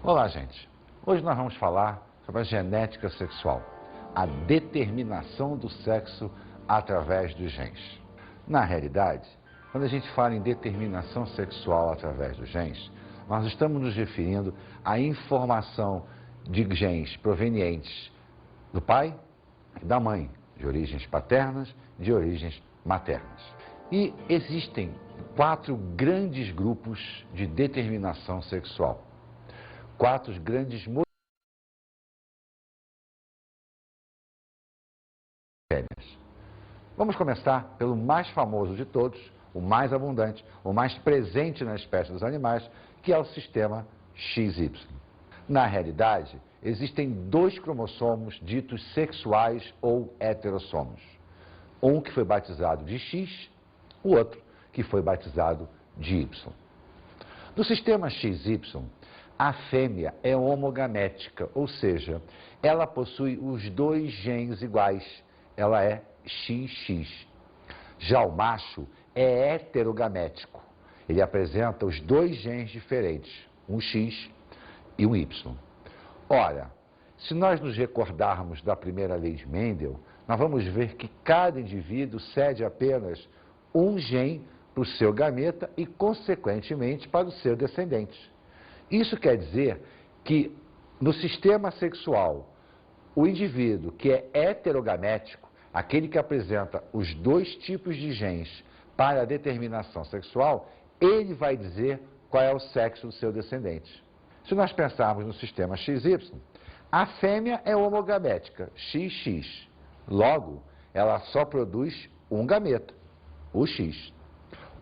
Olá, gente. Hoje nós vamos falar sobre a genética sexual, a determinação do sexo através dos genes. Na realidade, quando a gente fala em determinação sexual através dos genes, nós estamos nos referindo à informação de genes provenientes do pai e da mãe, de origens paternas e de origens maternas. E existem 4 grandes grupos de determinação sexual. 4 grandes modalidades. Vamos começar pelo mais famoso de todos, o mais abundante, o mais presente na espécie dos animais, que é o sistema XY. Na realidade, existem 2 cromossomos ditos sexuais ou heterossomos. Um que foi batizado de X, o outro que foi batizado de Y. No sistema XY, a fêmea é homogamética, ou seja, ela possui os 2 genes iguais, ela é XX. Já o macho é heterogamético, ele apresenta os 2 genes diferentes, um X e um Y. Ora, se nós nos recordarmos da primeira lei de Mendel, nós vamos ver que cada indivíduo cede apenas um gene para o seu gameta e, consequentemente, para o seu descendente. Isso quer dizer que, no sistema sexual, o indivíduo que é heterogamético, aquele que apresenta os 2 tipos de genes para a determinação sexual, ele vai dizer qual é o sexo do seu descendente. Se nós pensarmos no sistema XY, a fêmea é homogamética, XX. Logo, ela só produz um gameta, o X.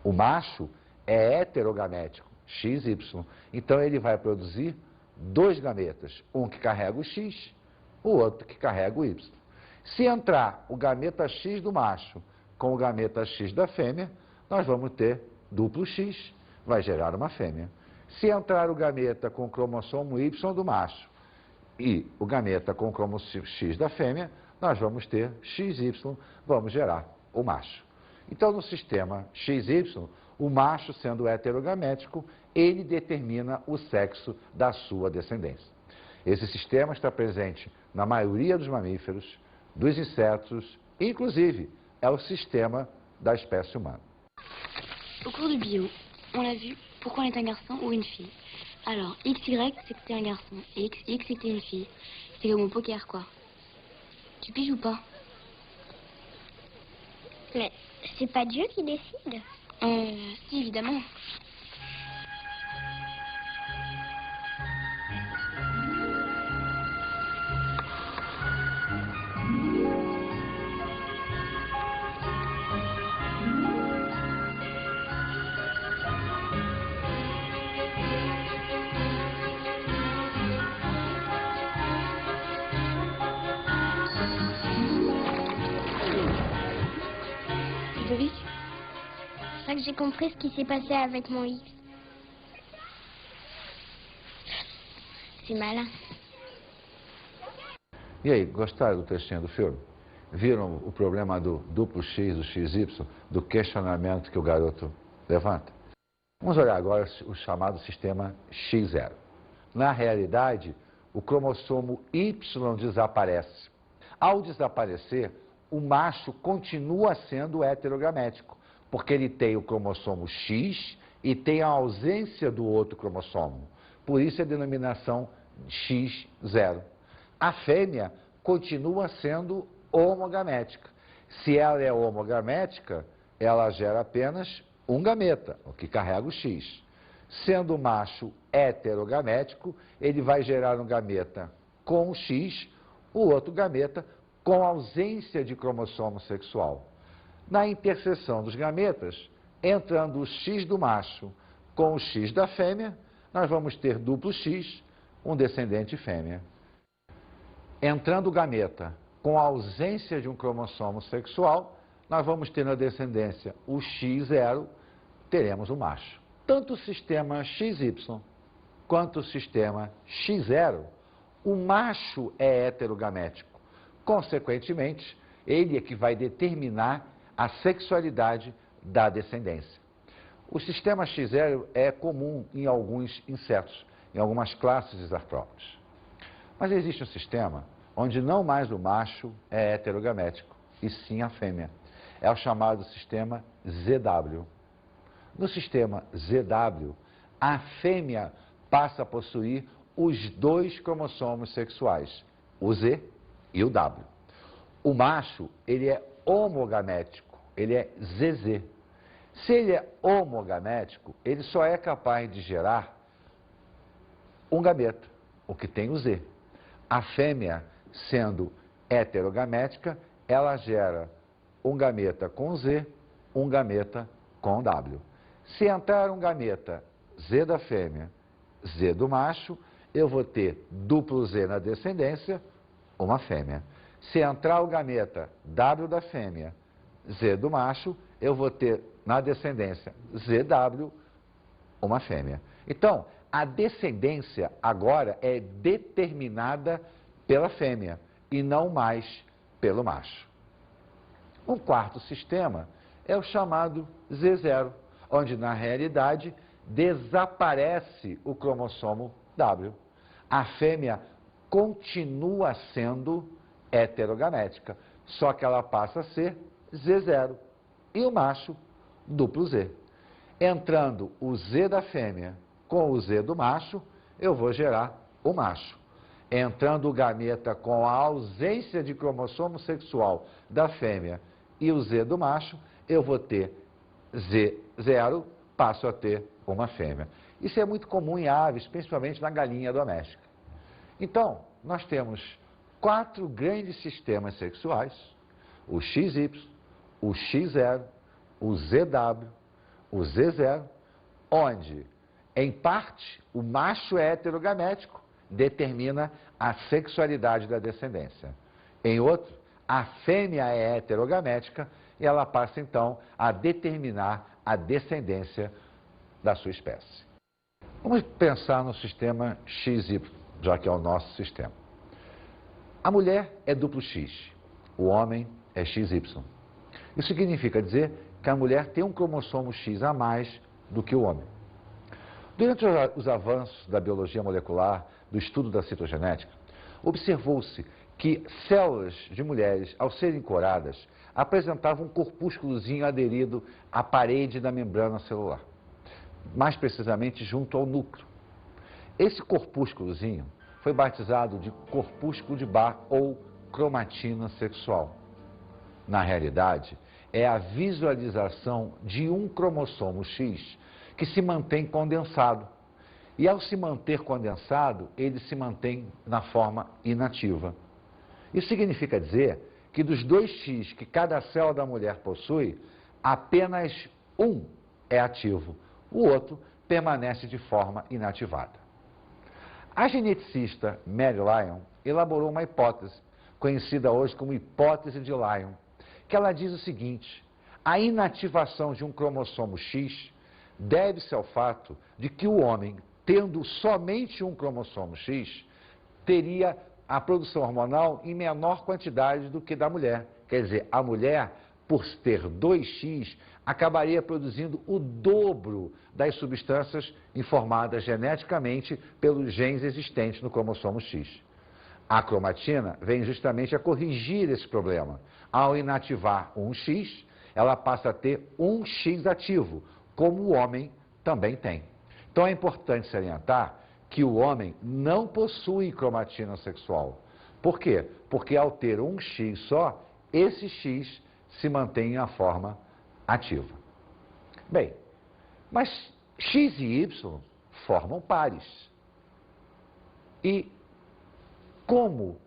O macho é heterogamético, XY. Então, ele vai produzir 2 gametas, um que carrega o X, o outro que carrega o Y. Se entrar o gameta X do macho com o gameta X da fêmea, nós vamos ter duplo X, vai gerar uma fêmea. Se entrar o gameta com o cromossomo Y do macho e o gameta com o cromossomo X da fêmea, nós vamos ter XY, vamos gerar o macho. Então, no sistema XY, o macho, sendo heterogamético, ele determina o sexo da sua descendência. Esse sistema está presente na maioria dos mamíferos, dos insetos, inclusive é o sistema da espécie humana. Au cours du bio, on a vu pourquoi on est un garçon ou une fille. Alors, XY, c'est que t'es un garçon, et XX, c'est que t'es une fille. C'est comme au poker, quoi. Tu piges ou pas? Mais c'est pas Dieu qui décide. Si, évidemment. Ludovic? Je crois que j'ai compris ce qui s'est passé avec mon X. C'est malin. E aí, gostaram do textinho do filme? Viram o problema do duplo X, do XY, do questionamento que o garoto levanta? Vamos olhar agora o chamado sistema X0. Na realidade, o cromossomo Y desaparece. Ao desaparecer, o macho continua sendo heterogamético, porque ele tem o cromossomo X e tem a ausência do outro cromossomo. Por isso a denominação X0. A fêmea continua sendo homogamética. Se ela é homogamética, ela gera apenas um gameta, o que carrega o X. Sendo o macho heterogamético, ele vai gerar um gameta com o X, o outro gameta com ausência de cromossomo sexual. Na interseção dos gametas, entrando o X do macho com o X da fêmea, nós vamos ter duplo X, um descendente fêmea. Entrando o gameta com a ausência de um cromossomo sexual, nós vamos ter na descendência o X0, teremos o macho. Tanto o sistema XY quanto o sistema X0, o macho é heterogamético. Consequentemente, ele é que vai determinar a sexualidade da descendência. O sistema X0 é comum em alguns insetos, em algumas classes de artrópodes. Mas existe um sistema onde não mais o macho é heterogamético, e sim a fêmea. É o chamado sistema ZW. No sistema ZW, a fêmea passa a possuir os dois cromossomos sexuais, o Z e o W. O macho, ele é homogamético, ele é ZZ. Se ele é homogamético, ele só é capaz de gerar um gameta, o que tem o Z. A fêmea, sendo heterogamética, ela gera um gameta com Z, um gameta com W. Se entrar um gameta Z da fêmea, Z do macho, eu vou ter duplo Z na descendência, uma fêmea. Se entrar o gameta W da fêmea, Z do macho, eu vou ter na descendência ZW, uma fêmea. Então, a descendência agora é determinada pela fêmea e não mais pelo macho. Um quarto sistema é o chamado Z0, onde na realidade desaparece o cromossomo W. A fêmea continua sendo heterogamética, só que ela passa a ser Z0 e o macho duplo Z. Entrando o Z da fêmea com o Z do macho, eu vou gerar o macho. Entrando o gameta com a ausência de cromossomo sexual da fêmea e o Z do macho, eu vou ter Z0, passo a ter uma fêmea. Isso é muito comum em aves, principalmente na galinha doméstica. Então, nós temos 4 grandes sistemas sexuais, o XY, o X0, o ZW, o Z0, onde, em parte, o macho é heterogamético, determina a sexualidade da descendência. Em outro, a fêmea é heterogamética e ela passa, então, a determinar a descendência da sua espécie. Vamos pensar no sistema XY, já que é o nosso sistema. A mulher é duplo X, o homem é XY. Isso significa dizer que a mulher tem um cromossomo X a mais do que o homem. Durante os avanços da biologia molecular, do estudo da citogenética, observou-se que células de mulheres, ao serem coradas, apresentavam um corpúsculozinho aderido à parede da membrana celular, mais precisamente junto ao núcleo. Esse corpúsculozinho foi batizado de corpúsculo de Barr ou cromatina sexual. Na realidade, é a visualização de um cromossomo X que se mantém condensado. E ao se manter condensado, ele se mantém na forma inativa. Isso significa dizer que dos 2X que cada célula da mulher possui, apenas um é ativo, o outro permanece de forma inativada. A geneticista Mary Lyon elaborou uma hipótese, conhecida hoje como hipótese de Lyon, que ela diz o seguinte: a inativação de um cromossomo X deve-se ao fato de que o homem, tendo somente um cromossomo X, teria a produção hormonal em menor quantidade do que da mulher. Quer dizer, a mulher, por ter 2X, acabaria produzindo o dobro das substâncias informadas geneticamente pelos genes existentes no cromossomo X. A cromatina vem justamente a corrigir esse problema. Ao inativar um X, ela passa a ter um X ativo, como o homem também tem. Então é importante salientar que o homem não possui cromatina sexual. Por quê? Porque ao ter um X só, esse X se mantém em a forma ativa. Bem, mas X e Y formam pares. E como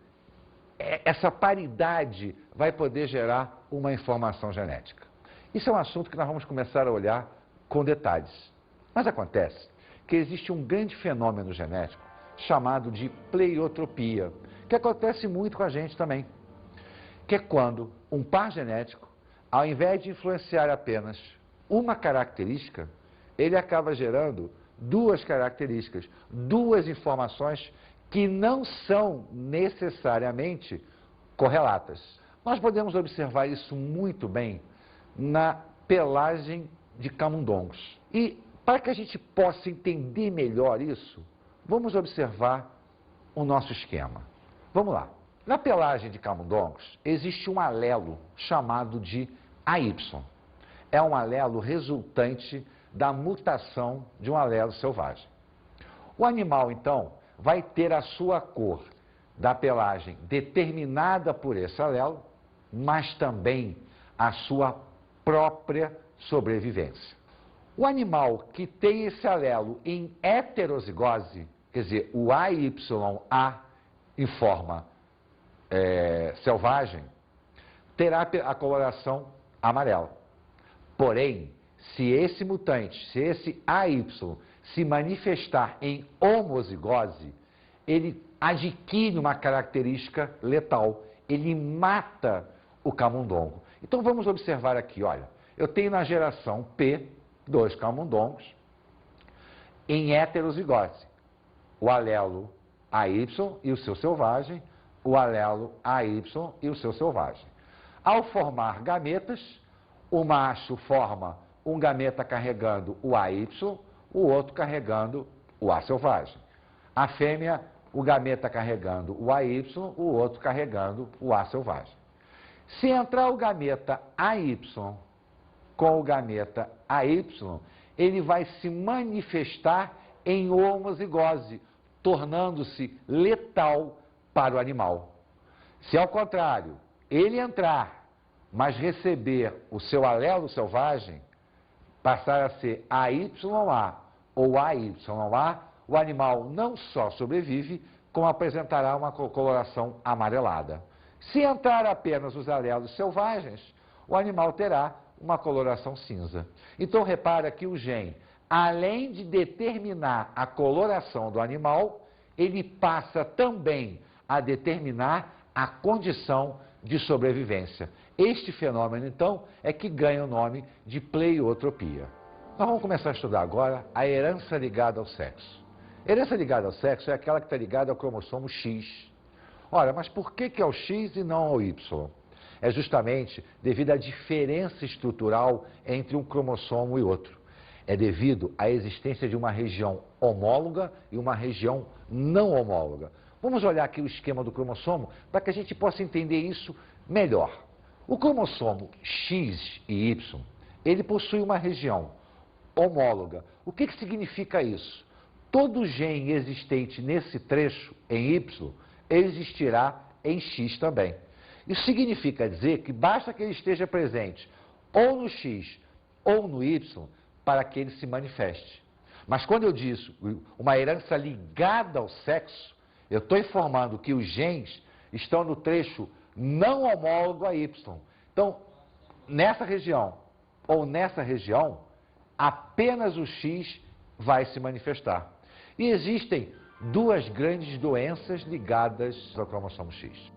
essa paridade vai poder gerar uma informação genética? Isso é um assunto que nós vamos começar a olhar com detalhes. Mas acontece que existe um grande fenômeno genético chamado de pleiotropia, que acontece muito com a gente também, que é quando um par genético, ao invés de influenciar apenas uma característica, ele acaba gerando 2 características, 2 informações que não são necessariamente correlatas. Nós podemos observar isso muito bem na pelagem de camundongos. E para que a gente possa entender melhor isso, Vamos observar o nosso esquema. Vamos lá. Na pelagem de camundongos, existe um alelo chamado de AY. É um alelo resultante da mutação de um alelo selvagem. O animal, então, vai ter a sua cor da pelagem determinada por esse alelo, mas também a sua própria sobrevivência. O animal que tem esse alelo em heterozigose, quer dizer, o AYA em forma selvagem, terá a coloração amarela. Porém, se esse mutante, se esse AY se manifestar em homozigose, ele adquire uma característica letal, ele mata o camundongo. Então vamos observar aqui, olha, eu tenho na geração P 2 camundongos em heterozigose, o alelo AY e o seu selvagem, o alelo AY e o seu selvagem. Ao formar gametas, o macho forma um gameta carregando o AY, o outro carregando o A selvagem. A fêmea, o gameta carregando o AY, o outro carregando o A selvagem. Se entrar o gameta AY com o gameta AY, ele vai se manifestar em homozigose, tornando-se letal para o animal. Se ao contrário, ele entrar, mas receber o seu alelo selvagem, passar a ser AYA ou AYA, o animal não só sobrevive, como apresentará uma coloração amarelada. Se entrar apenas os alelos selvagens, o animal terá uma coloração cinza. Então repara que o gene, além de determinar a coloração do animal, ele passa também a determinar a condição de sobrevivência. Este fenômeno, então, é que ganha o nome de pleiotropia. Nós vamos começar a estudar agora a herança ligada ao sexo. Herança ligada ao sexo é aquela que está ligada ao cromossomo X. Ora, mas por que é o X e não ao Y? É justamente devido à diferença estrutural entre um cromossomo e outro. É devido à existência de uma região homóloga e uma região não homóloga. Vamos olhar aqui o esquema do cromossomo para que a gente possa entender isso melhor. O cromossomo X e Y, ele possui uma região homóloga. O que significa isso? Todo gene existente nesse trecho em Y existirá em X também. Isso significa dizer que basta que ele esteja presente ou no X ou no Y para que ele se manifeste. Mas quando eu digo uma herança ligada ao sexo, eu estou informando que os genes estão no trecho não homólogo a Y. Então, nessa região ou nessa região, apenas o X vai se manifestar. E existem duas grandes doenças ligadas ao cromossomo X.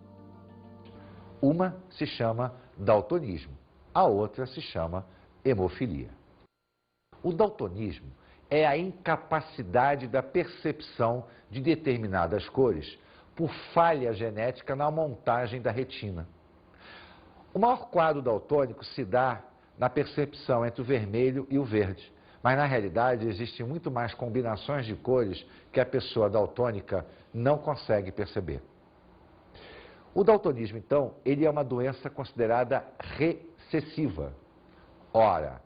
Uma se chama daltonismo, a outra se chama hemofilia. O daltonismo é a incapacidade da percepção de determinadas cores por falha genética na montagem da retina. O maior quadro daltônico se dá na percepção entre o vermelho e o verde, mas na realidade existem muito mais combinações de cores que a pessoa daltônica não consegue perceber. O daltonismo, então, ele é uma doença considerada recessiva. Ora,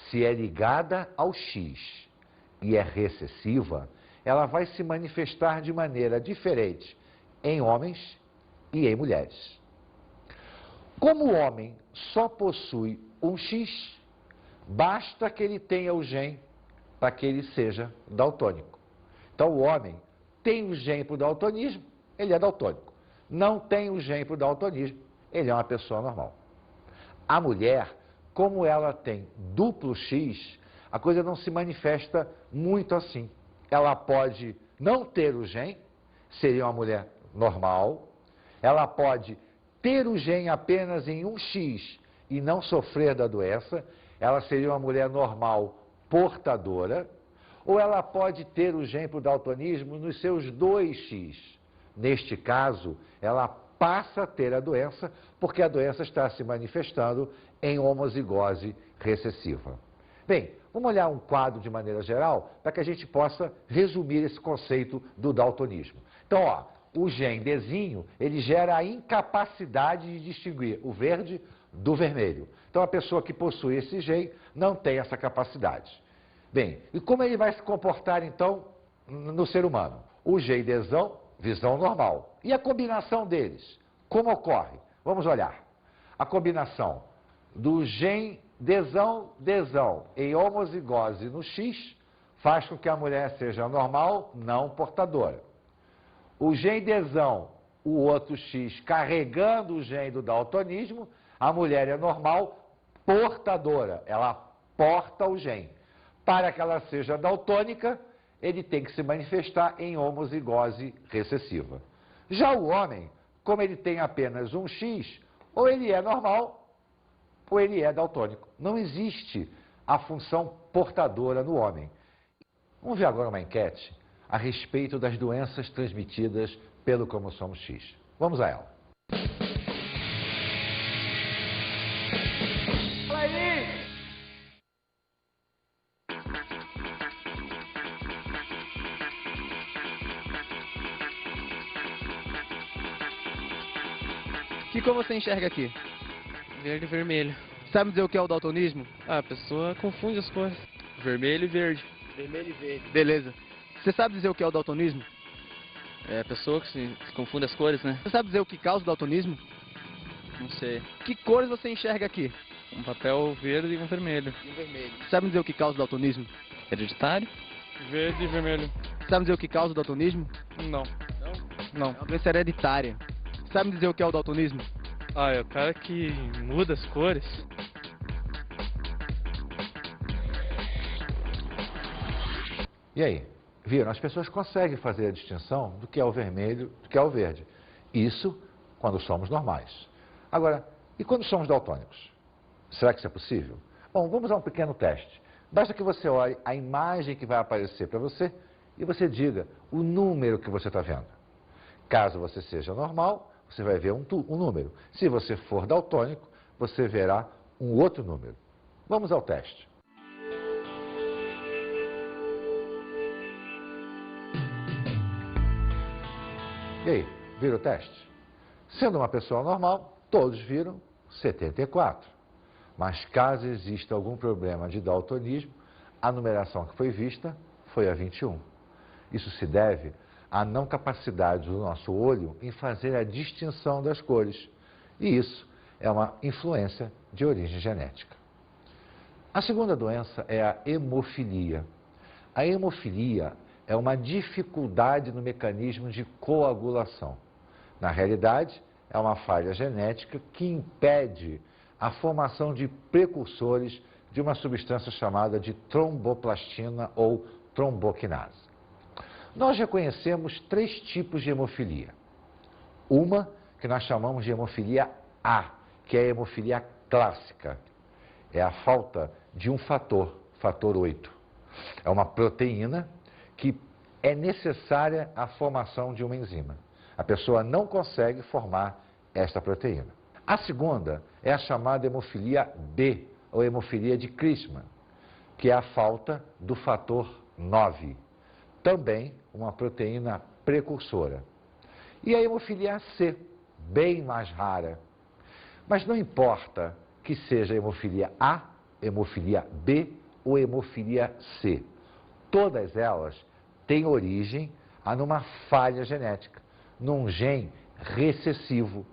se é ligada ao X e é recessiva, ela vai se manifestar de maneira diferente em homens e em mulheres. Como o homem só possui um X, basta que ele tenha o gene para que ele seja daltônico. Então o homem tem o gene para o daltonismo, ele é daltônico. Não tem o gene para o daltonismo, ele é uma pessoa normal. A mulher, como ela tem duplo X, a coisa não se manifesta muito assim. Ela pode não ter o gene, seria uma mulher normal. Ela pode ter o gene apenas em um X e não sofrer da doença, ela seria uma mulher normal portadora. Ou ela pode ter o gene para o daltonismo nos seus 2X. Neste caso, ela passa a ter a doença porque a doença está se manifestando em homozigose recessiva. Bem, vamos olhar um quadro de maneira geral para que a gente possa resumir esse conceito do daltonismo. Então, ó, o gene Dzinho, ele gera a incapacidade de distinguir o verde do vermelho. Então, a pessoa que possui esse gene não tem essa capacidade. Bem, e como ele vai se comportar, então, no ser humano? O gene Dzão, visão normal. E a combinação deles? Como ocorre? Vamos olhar. A combinação do gene Dzão em homozigose no X faz com que a mulher seja normal, não portadora. O gene Dzão, o outro X, carregando o gene do daltonismo, a mulher é normal, portadora, ela porta o gene. Para que ela seja daltônica, ele tem que se manifestar em homozigose recessiva. Já o homem, como ele tem apenas um X, ou ele é normal, ou ele é daltônico. Não existe a função portadora no homem. Vamos ver agora uma enquete a respeito das doenças transmitidas pelo cromossomo X. Vamos a ela. Fala aí! Que cor você enxerga aqui? Verde e vermelho. Sabe dizer o que é o daltonismo? Ah, a pessoa confunde as cores. Vermelho e verde. Vermelho e verde. Beleza. Você sabe dizer o que é o daltonismo? É a pessoa que se confunde as cores, né? Você sabe dizer o que causa o daltonismo? Não sei. Que cores você enxerga aqui? Um papel verde e um vermelho. E um vermelho. Sabe dizer o que causa o daltonismo? Hereditário? Verde e vermelho. Sabe dizer o que causa o daltonismo? Não. Não? É uma doença hereditária. Sabe dizer o que é o daltonismo? Ah, é o cara que muda as cores. E aí? Viram? As pessoas conseguem fazer a distinção do que é o vermelho do que é o verde. Isso quando somos normais. Agora, e quando somos daltônicos? Será que isso é possível? Bom, vamos a um pequeno teste. Basta que você olhe a imagem que vai aparecer para você e você diga o número que você está vendo. Caso você seja normal, você vai ver um número. Se você for daltônico, você verá um outro número. Vamos ao teste. E aí, viram o teste? Sendo uma pessoa normal, todos viram 74. Mas caso exista algum problema de daltonismo, a numeração que foi vista foi a 21. Isso se deve à não capacidade do nosso olho em fazer a distinção das cores. E isso é uma influência de origem genética. A segunda doença é a hemofilia. A hemofilia é uma dificuldade no mecanismo de coagulação. Na realidade, é uma falha genética que impede a formação de precursores de uma substância chamada de tromboplastina ou tromboquinase. Nós reconhecemos 3 tipos de hemofilia. Uma que nós chamamos de hemofilia A, que é a hemofilia clássica. É a falta de um fator 8. É uma proteína que é necessária à formação de uma enzima. A pessoa não consegue formar esta proteína. A segunda é a chamada hemofilia B, ou hemofilia de Crichmann, que é a falta do fator 9, também uma proteína precursora. E a hemofilia C, bem mais rara. Mas não importa que seja hemofilia A, hemofilia B ou hemofilia C. Todas elas têm origem numa falha genética, num gene recessivo.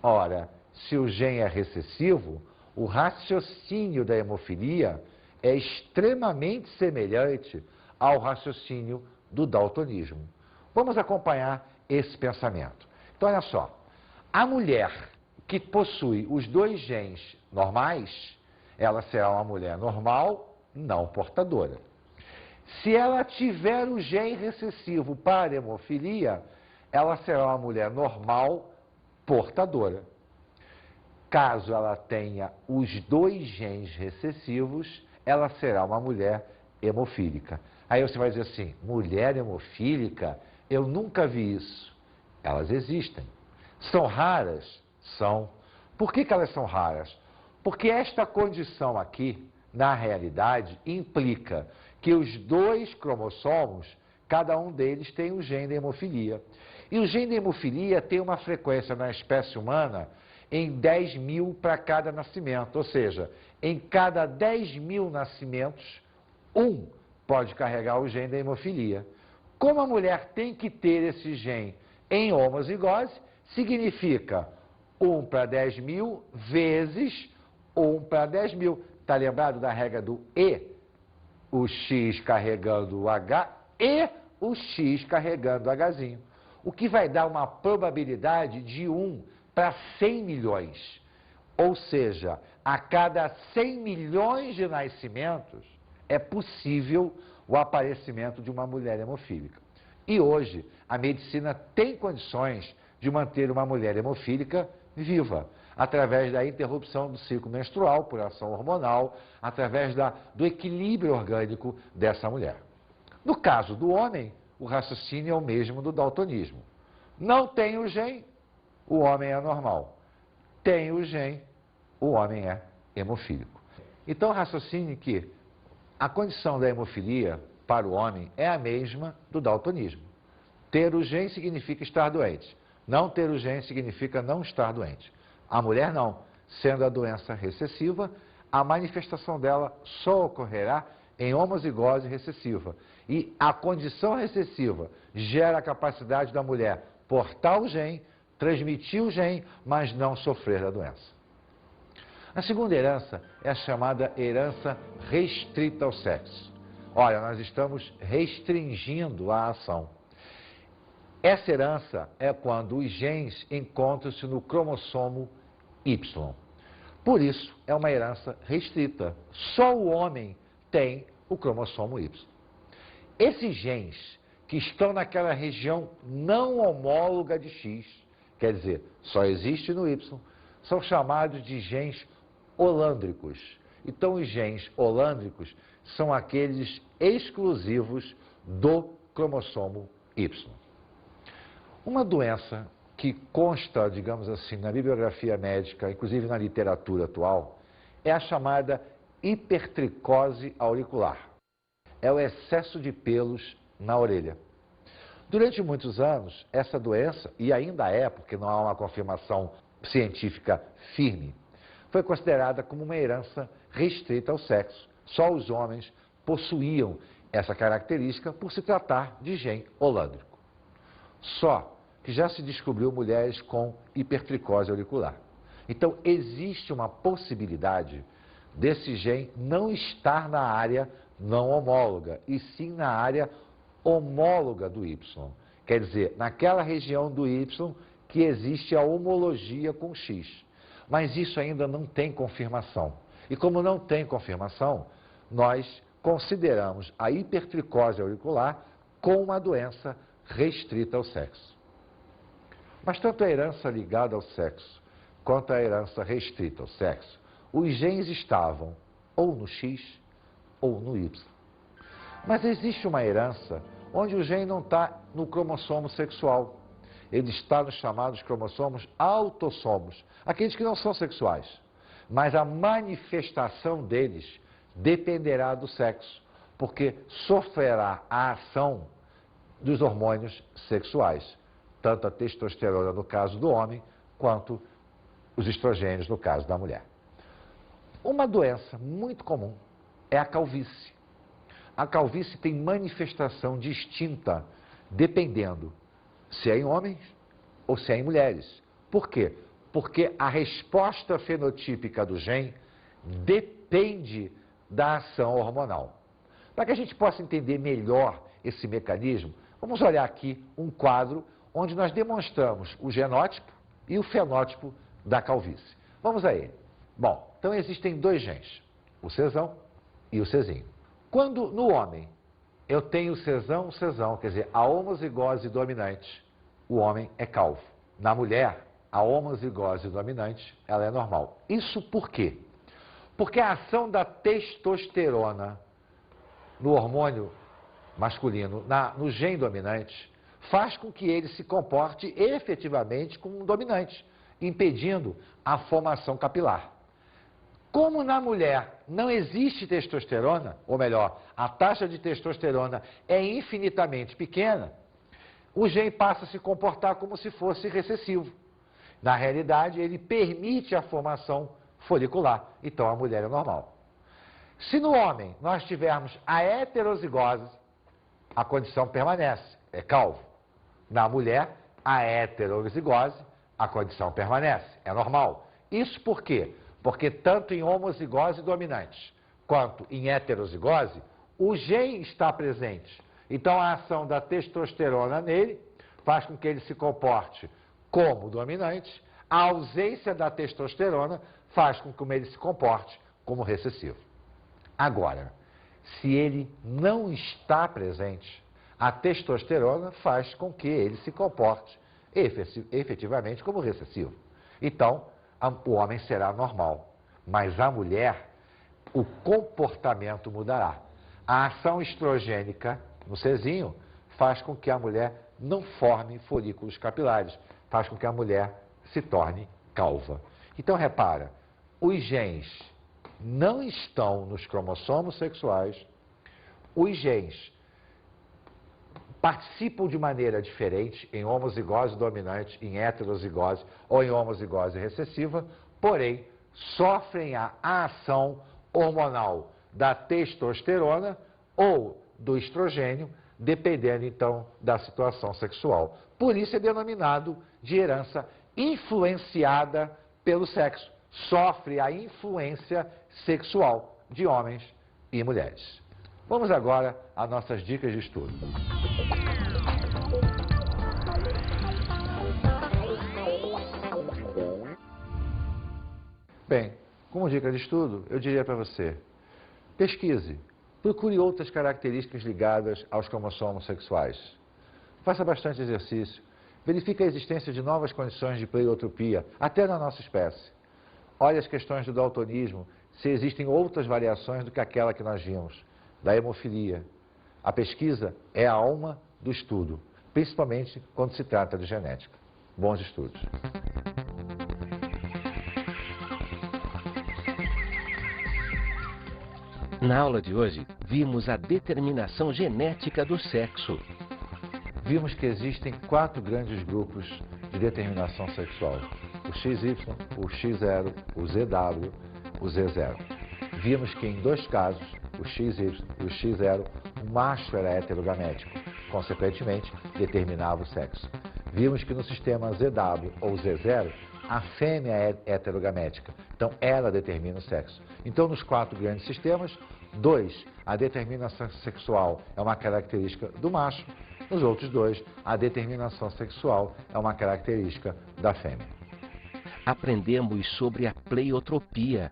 Ora, se o gene é recessivo, o raciocínio da hemofilia é extremamente semelhante ao raciocínio do daltonismo. Vamos acompanhar esse pensamento. Então, olha só, a mulher que possui os 2 genes normais, ela será uma mulher normal, não portadora. Se ela tiver o gene recessivo para hemofilia, ela será uma mulher normal, portadora. Caso ela tenha os 2 genes recessivos, ela será uma mulher hemofílica. Aí você vai dizer assim, mulher hemofílica? Eu nunca vi isso. Elas existem. São raras? São. Por que elas são raras? Porque esta condição aqui na realidade, implica que os dois cromossomos, cada um deles tem o gene da hemofilia. E o gene da hemofilia tem uma frequência na espécie humana em 10 mil para cada nascimento. Ou seja, em cada 10 mil nascimentos, um pode carregar o gene da hemofilia. Como a mulher tem que ter esse gene em homozigose, significa 1 para 10 mil vezes 1 para 10 mil. Está lembrado da regra do E? O X carregando o H e o X carregando o Hzinho. O que vai dar uma probabilidade de 1 para 100 milhões. Ou seja, a cada 100 milhões de nascimentos é possível o aparecimento de uma mulher hemofílica. E hoje a medicina tem condições de manter uma mulher hemofílica viva, através da interrupção do ciclo menstrual por ação hormonal, através do equilíbrio orgânico dessa mulher. No caso do homem, o raciocínio é o mesmo do daltonismo. Não tem o gene, o homem é normal. Tem o gene, o homem é hemofílico. Então raciocine que a condição da hemofilia para o homem é a mesma do daltonismo. Ter o gene significa estar doente. Não ter o gene significa não estar doente. A mulher não. Sendo a doença recessiva, a manifestação dela só ocorrerá em homozigose recessiva. E a condição recessiva gera a capacidade da mulher portar o gene, transmitir o gene, mas não sofrer da doença. A segunda herança é a chamada herança restrita ao sexo. Olha, nós estamos restringindo a ação. Essa herança é quando os genes encontram-se no cromossomo Y. Por isso, é uma herança restrita. Só o homem tem o cromossomo Y. Esses genes que estão naquela região não homóloga de X, quer dizer, só existe no Y, são chamados de genes holândricos. Então, os genes holândricos são aqueles exclusivos do cromossomo Y. Uma doença que consta, digamos assim, na bibliografia médica, inclusive na literatura atual, é a chamada hipertricose auricular. É o excesso de pelos na orelha. Durante muitos anos, essa doença, e ainda é, porque não há uma confirmação científica firme, foi considerada como uma herança restrita ao sexo. Só os homens possuíam essa característica por se tratar de gene holândrico. Só que já se descobriu mulheres com hipertricose auricular. Então, existe uma possibilidade desse gene não estar na área não homóloga, e sim na área homóloga do Y. Quer dizer, naquela região do Y que existe a homologia com X. Mas isso ainda não tem confirmação. E como não tem confirmação, nós consideramos a hipertricose auricular como uma doença restrita ao sexo. Mas tanto a herança ligada ao sexo quanto a herança restrita ao sexo, os genes estavam ou no X ou no Y. Mas existe uma herança onde o gene não está no cromossomo sexual. Ele está nos chamados cromossomos autossomos, aqueles que não são sexuais. Mas a manifestação deles dependerá do sexo, porque sofrerá a ação dos hormônios sexuais, tanto a testosterona no caso do homem, quanto os estrogênios no caso da mulher. Uma doença muito comum é a calvície. A calvície tem manifestação distinta, dependendo se é em homens ou se é em mulheres. Por quê? Porque a resposta fenotípica do gene depende da ação hormonal. Para que a gente possa entender melhor esse mecanismo, vamos olhar aqui um quadro onde nós demonstramos o genótipo e o fenótipo da calvície. Vamos a ele. Bom, então existem dois genes, o Czão e o Czinho. Quando no homem eu tenho o Czão, quer dizer, a homozigose dominante, o homem é calvo. Na mulher, a homozigose dominante, ela é normal. Isso por quê? Porque a ação da testosterona no hormônio masculino, no gene dominante, faz com que ele se comporte efetivamente como um dominante, impedindo a formação capilar. Como na mulher não existe testosterona, ou melhor, a taxa de testosterona é infinitamente pequena, o gene passa a se comportar como se fosse recessivo. Na realidade, ele permite a formação folicular, então a mulher é normal. Se no homem nós tivermos a heterozigose, a condição permanece, é calvo. Na mulher, a heterozigose, a condição permanece, é normal. Isso por quê? Porque tanto em homozigose dominante quanto em heterozigose, o gene está presente. Então a ação da testosterona nele faz com que ele se comporte como dominante, a ausência da testosterona faz com que ele se comporte como recessivo. Agora, se ele não está presente, a testosterona faz com que ele se comporte efetivamente como recessivo. Então, o homem será normal, mas a mulher, o comportamento mudará. A ação estrogênica no cezinho faz com que a mulher não forme folículos capilares, faz com que a mulher se torne calva. Então, repara, os genes não estão nos cromossomos sexuais, os genes participam de maneira diferente em homozigose dominante, em heterozigose ou em homozigose recessiva, porém, sofrem a ação hormonal da testosterona ou do estrogênio, dependendo, então, da situação sexual. Por isso é denominado de herança influenciada pelo sexo. Sofre a influência sexual de homens e mulheres. Vamos agora às nossas dicas de estudo. Bem, como dica de estudo, eu diria para você, pesquise, procure outras características ligadas aos cromossomos sexuais. Faça bastante exercício, verifique a existência de novas condições de pleiotropia, até na nossa espécie. Olhe as questões do daltonismo, se existem outras variações do que aquela que nós vimos, da hemofilia. A pesquisa é a alma do estudo, principalmente quando se trata de genética. Bons estudos. Na aula de hoje, vimos a determinação genética do sexo. Vimos que existem 4 grandes grupos de determinação sexual: o XY, o X0, o ZW, o Z0. Vimos que em 2 casos, o XY e o X0, o macho era heterogamético, consequentemente, determinava o sexo. Vimos que no sistema ZW ou Z0, a fêmea é heterogamética, então ela determina o sexo. Então, nos 4 grandes sistemas, 2, a determinação sexual é uma característica do macho, nos outros 2, a determinação sexual é uma característica da fêmea. Aprendemos sobre a pleiotropia.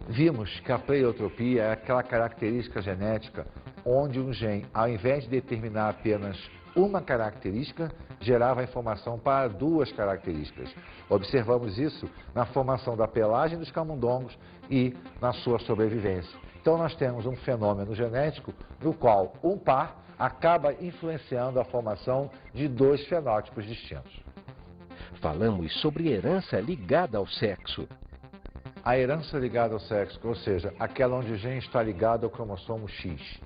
Vimos que a pleiotropia é aquela característica genética onde um gene, ao invés de determinar apenas uma característica, gerava informação para 2 características. Observamos isso na formação da pelagem dos camundongos e na sua sobrevivência. Então nós temos um fenômeno genético no qual um par acaba influenciando a formação de 2 fenótipos distintos. Falamos sobre herança ligada ao sexo. A herança ligada ao sexo, ou seja, aquela onde o gene está ligado ao cromossomo X.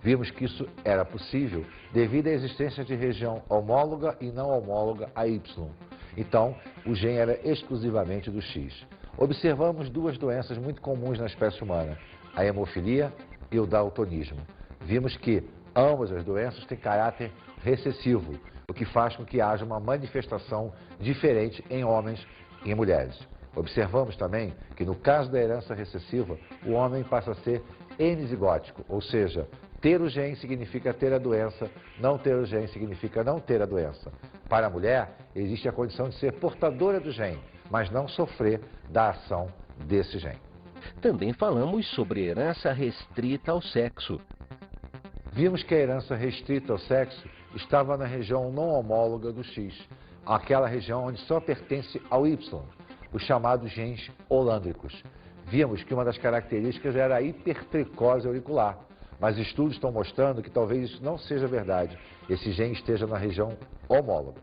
Vimos que isso era possível devido à existência de região homóloga e não homóloga a Y. Então, o gene era exclusivamente do X. Observamos 2 doenças muito comuns na espécie humana, a hemofilia e o daltonismo. Vimos que ambas as doenças têm caráter recessivo, o que faz com que haja uma manifestação diferente em homens e em mulheres. Observamos também que no caso da herança recessiva, o homem passa a ser N-zigótico, ou seja, ter o gene significa ter a doença, não ter o gene significa não ter a doença. Para a mulher, existe a condição de ser portadora do gene, mas não sofrer da ação desse gene. Também falamos sobre herança restrita ao sexo. Vimos que a herança restrita ao sexo estava na região não homóloga do X, aquela região onde só pertence ao Y, os chamados genes holândricos. Vimos que uma das características era a hipertricose auricular, mas estudos estão mostrando que talvez isso não seja verdade, esse gene esteja na região homóloga.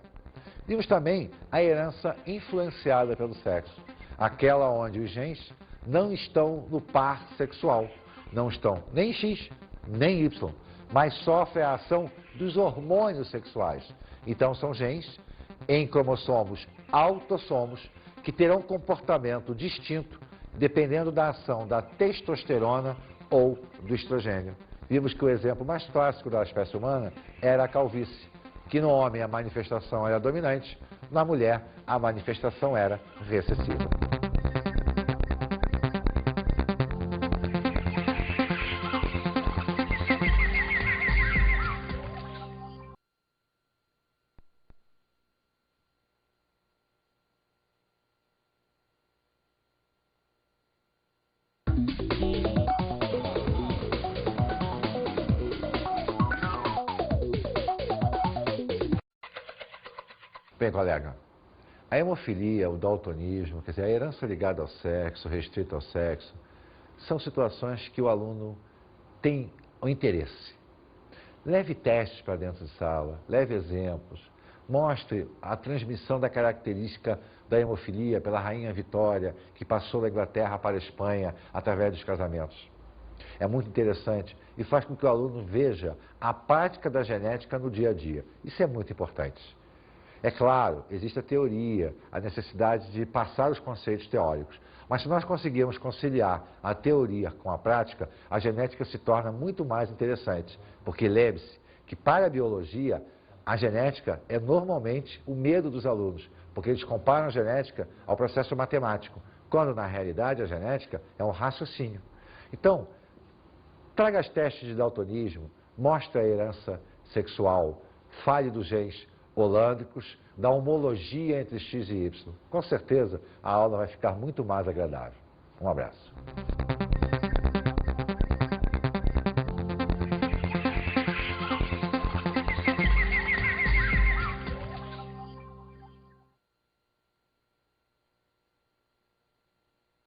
Vimos também a herança influenciada pelo sexo, aquela onde os genes não estão no par sexual. Não estão nem X, nem Y, mas sofrem a ação dos hormônios sexuais. Então são genes em cromossomos autossomos que terão comportamento distinto dependendo da ação da testosterona ou do estrogênio. Vimos que o exemplo mais clássico da espécie humana era a calvície, que no homem a manifestação era dominante, na mulher a manifestação era recessiva. Bem, colega, a hemofilia, o daltonismo, quer dizer, a herança ligada ao sexo, restrita ao sexo, são situações que o aluno tem o interesse. Leve testes para dentro de sala, leve exemplos, mostre a transmissão da característica da hemofilia pela rainha Vitória, que passou da Inglaterra para a Espanha através dos casamentos. É muito interessante e faz com que o aluno veja a prática da genética no dia a dia. Isso é muito importante. É claro, existe a teoria, a necessidade de passar os conceitos teóricos. Mas se nós conseguirmos conciliar a teoria com a prática, a genética se torna muito mais interessante. Porque lembre-se que para a biologia, a genética é normalmente o medo dos alunos. Porque eles comparam a genética ao processo matemático, quando na realidade a genética é um raciocínio. Então, traga os testes de daltonismo, mostre a herança sexual, fale dos genes holândicos, da homologia entre X e Y. Com certeza, a aula vai ficar muito mais agradável. Um abraço.